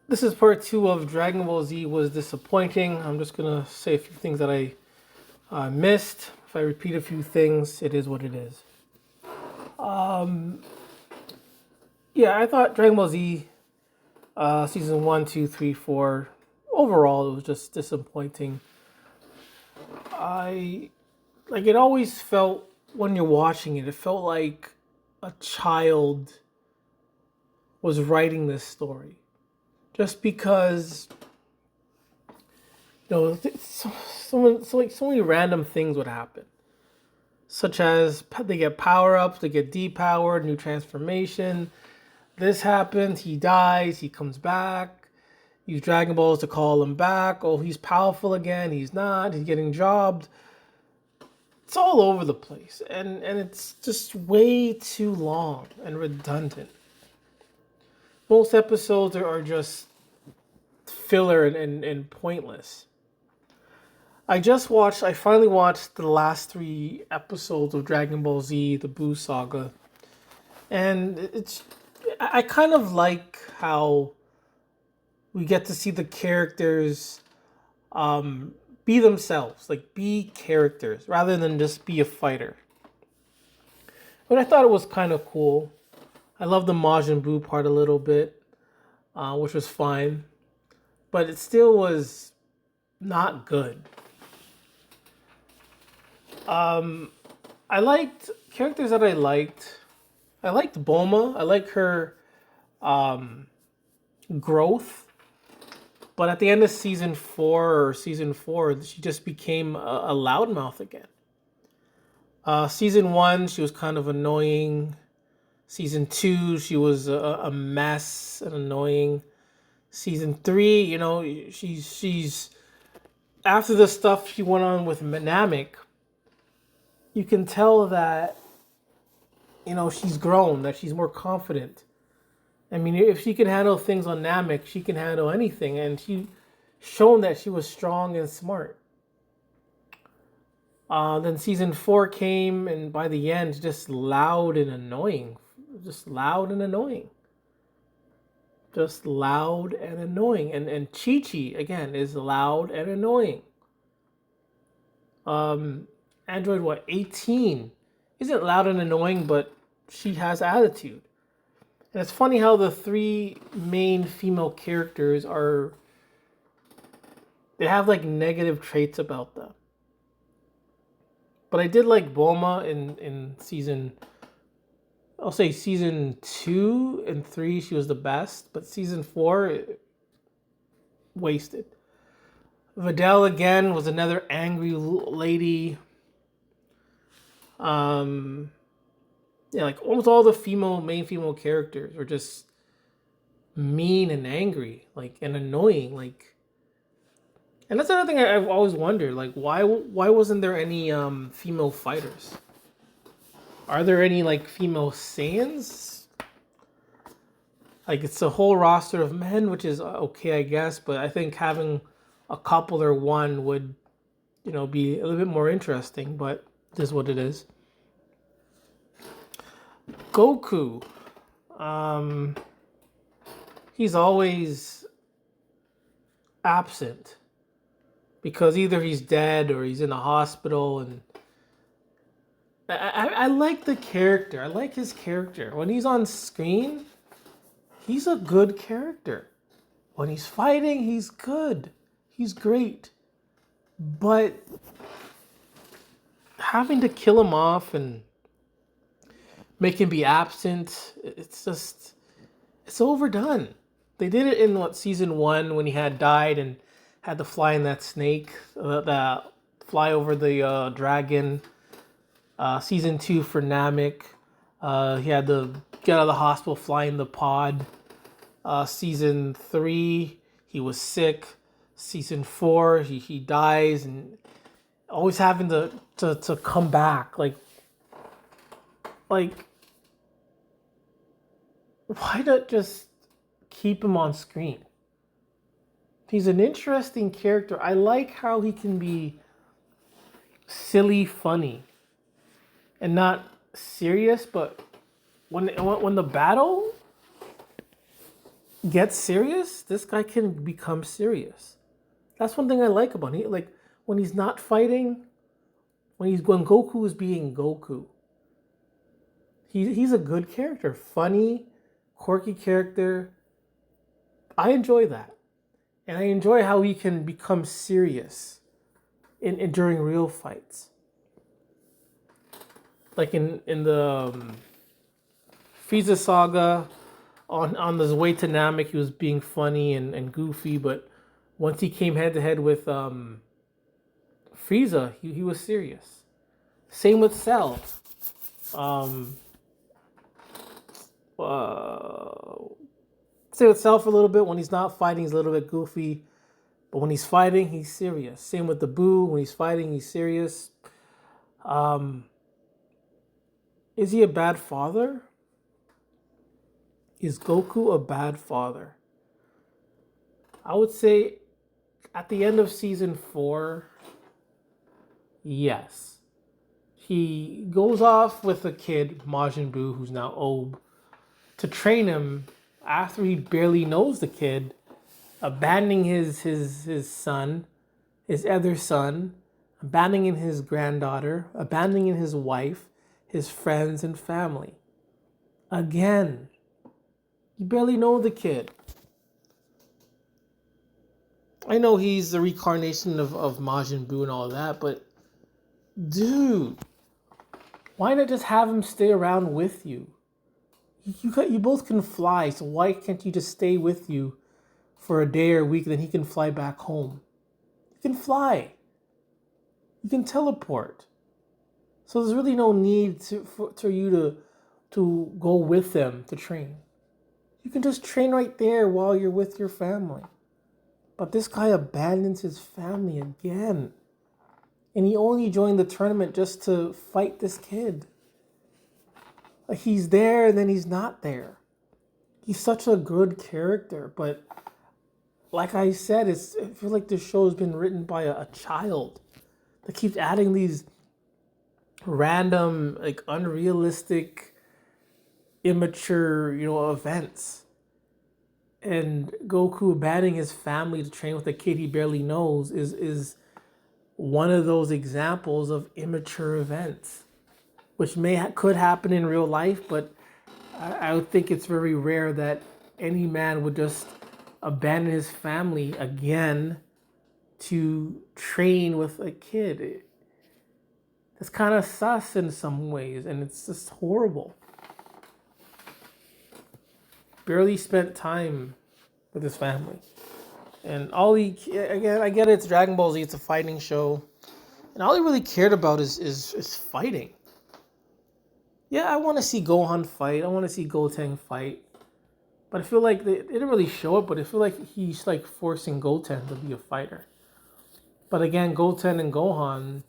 This is part two of Dragon Ball Z was disappointing. I'm just gonna say a few things that I missed. If I repeat a few things, it is what it is. Yeah, I thought Dragon Ball Z season one, two, three, four. Overall, it was just disappointing. I like it. Always felt when you're watching it, it felt like a child was writing this story. Just because so many random things would happen, such as they get power ups, they get depowered, new transformation. This happens, he dies, he comes back. Use Dragon Balls to call him back. Oh, he's powerful again. He's not. He's getting jobbed. It's all over the place, and it's just way too long and redundant. Most episodes are just filler and pointless. I finally watched the last three episodes of Dragon Ball Z, the Buu Saga. And I kind of like how we get to see the characters be themselves, like be characters, rather than just be a fighter. But I thought it was kind of cool. I love the Majin Buu part a little bit, which was fine. But it still was not good. I liked characters that I liked. I liked Bulma. I like her growth. But at the end of season four, she just became a loudmouth again. Season one, she was kind of annoying. Season two, she was a mess and annoying. Season three, she's after the stuff she went on with Namek, you can tell that she's grown, that she's more confident. I mean, if she can handle things on Namek, she can handle anything, and she shown that she was strong and smart. Then season four came, and by the end, just loud and annoying, just loud and annoying, just loud and annoying. And Chi Chi again is loud and annoying. Android 18 isn't loud and annoying, but she has attitude. And it's funny how the three main female characters they have like negative traits about them. But I did like Bulma in I'll say season 2 and 3, she was the best, but season 4, wasted. Videl again was another angry lady. Yeah, like almost all the main female characters were just mean and angry, like and annoying, like. And that's another thing I've always wondered, like why wasn't there any female fighters? Are there any like female Saiyans? Like it's a whole roster of men, which is okay, I guess, but I think having a couple or one would, be a little bit more interesting. But this is what it is. Goku, he's always absent because either he's dead or he's in a hospital. And I like the character. I like his character. When he's on screen, he's a good character. When he's fighting, he's good. He's great. But having to kill him off and make him be absent, it's overdone. They did it in season 1 when he had died and had to fly in that snake, the fly over the dragon. Season 2 for Namek, he had to get out of the hospital, fly in the pod. Season 3, he was sick. Season 4, he dies, and always having to come back. Like why not just keep him on screen? He's an interesting character. I like how he can be silly, funny, and not serious. But when the battle, gets serious, this guy can become serious. That's one thing I like about him. Like when he's not fighting, when Goku is being Goku, he's a good character, funny, quirky character. I enjoy that, and I enjoy how he can become serious in during real fights. Like in the Frieza saga, on his way to Namek, he was being funny and goofy, but once he came head to head with Frieza, he was serious. Same with Cell. Um, uh, Same with Cell for a little bit. When he's not fighting, he's a little bit goofy, but when he's fighting, he's serious. Same with the Boo. When he's fighting, he's serious. Um, is he a bad father? Is Goku a bad father? I would say at the end of season 4, yes. He goes off with a kid, Majin Buu, who's now Ob, to train him after he barely knows the kid, abandoning his son, his other son, abandoning his granddaughter, abandoning his wife, his friends and family. Again, you barely know the kid. I know he's the reincarnation of Majin Buu and all that, but dude, why not just have him stay around with you? You both can fly, so why can't you just stay with you for a day or a week, then he can fly back home? You can fly. You can teleport. So there's really no need for you to go with them to train. You can just train right there while you're with your family. But this guy abandons his family again. And he only joined the tournament just to fight this kid. Like he's there and then he's not there. He's such a good character, but like I said, I feel like this show has been written by a child that keeps adding these random, like unrealistic, immature, events. And Goku abandoning his family to train with a kid he barely knows is one of those examples of immature events, which could happen in real life, but I would think it's very rare that any man would just abandon his family again to train with a kid. It's kind of sus in some ways, and it's just horrible. Barely spent time with his family. And again, I get it, it's Dragon Ball Z, it's a fighting show. And all he really cared about is fighting. Yeah, I want to see Gohan fight. I want to see Goten fight. But I feel like they didn't really show it, but I feel like he's like forcing Goten to be a fighter. But again, Goten and Gohan,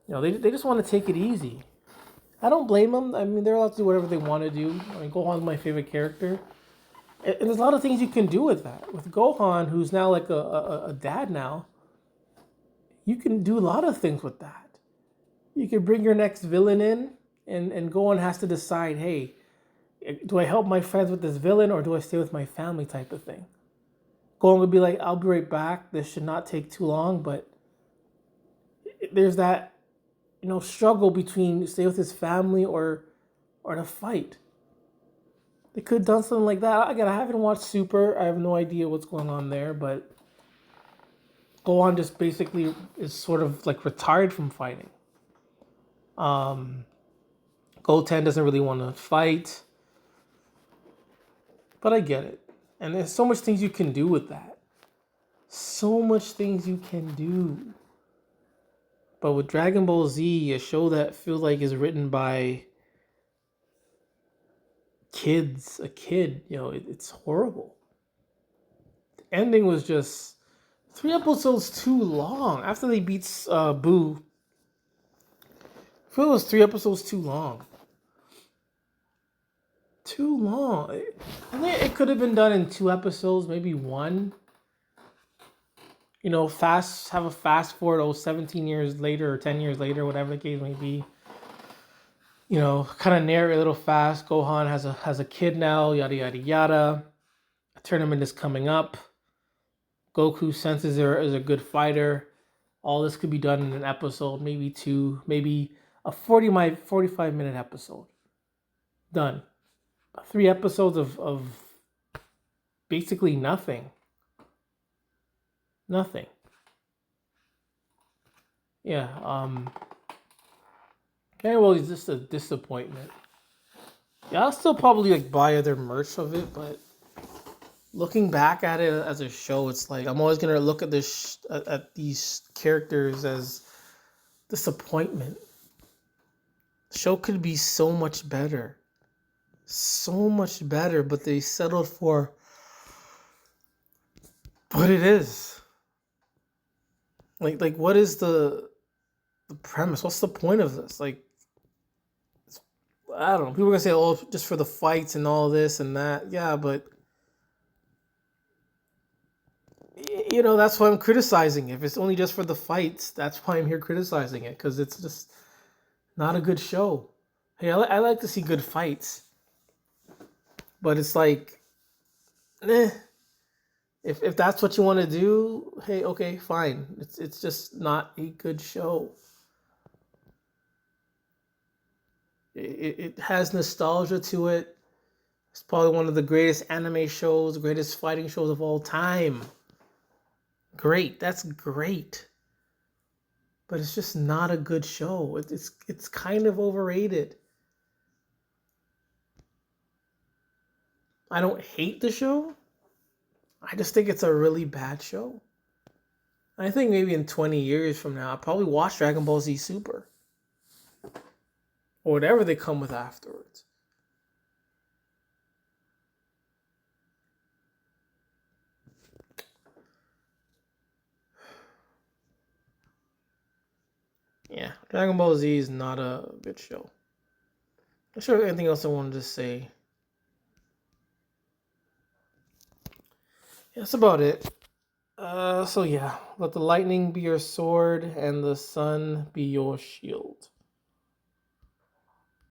they just want to take it easy. I don't blame them. I mean, they're allowed to do whatever they want to do. I mean, Gohan's my favorite character. And there's a lot of things you can do with that. With Gohan, who's now like a dad now, you can do a lot of things with that. You can bring your next villain in, and Gohan has to decide, hey, do I help my friends with this villain or do I stay with my family type of thing? Gohan would be like, I'll be right back. This should not take too long, but there's that, struggle between stay with his family or to fight. They could have done something like that. Again, I haven't watched Super. I have no idea what's going on there, but Gohan just basically is sort of like retired from fighting. Goten doesn't really want to fight. But I get it. And there's so much things you can do with that. So much things you can do. But with Dragon Ball Z, a show that feels like is written by kids, a kid, it's horrible. The ending was just 3 episodes too long. After they beat Boo, I feel it was 3 episodes too long. Too long. I think it could have been done in 2 episodes, maybe 1. Have a fast forward 17 years later or 10 years later, whatever the case may be. Kind of narrate a little fast. Gohan has a kid now, yada yada yada. tournament is coming up. Goku senses there is a good fighter. All this could be done in an episode, maybe two, maybe a 45-minute episode. Done. 3 episodes of basically nothing. Nothing. Yeah, okay, well, it's just a disappointment. Yeah, I'll still probably like buy other merch of it, but looking back at it as a show, it's like I'm always gonna look at this at these characters as disappointment. The show could be so much better, but they settled for what it is. Like what is the premise? What's the point of this? Like, I don't know. People are gonna say, "Oh, just for the fights and all this and that." Yeah, but that's why I'm criticizing. If it's only just for the fights, that's why I'm here criticizing it, because it's just not a good show. Hey, I like to see good fights, but it's like, eh. If that's what you want to do, hey, okay, fine. It's just not a good show. It has nostalgia to it. It's probably one of the greatest anime shows, greatest fighting shows of all time. Great, that's great. But it's just not a good show. It's kind of overrated. I don't hate the show. I just think it's a really bad show. I think maybe in 20 years from now, I'll probably watch Dragon Ball Z Super. Or whatever they come with afterwards. Yeah, Dragon Ball Z is not a good show. I'm sure anything else I wanted to say. Yeah, that's about it. So yeah, let the lightning be your sword and the sun be your shield.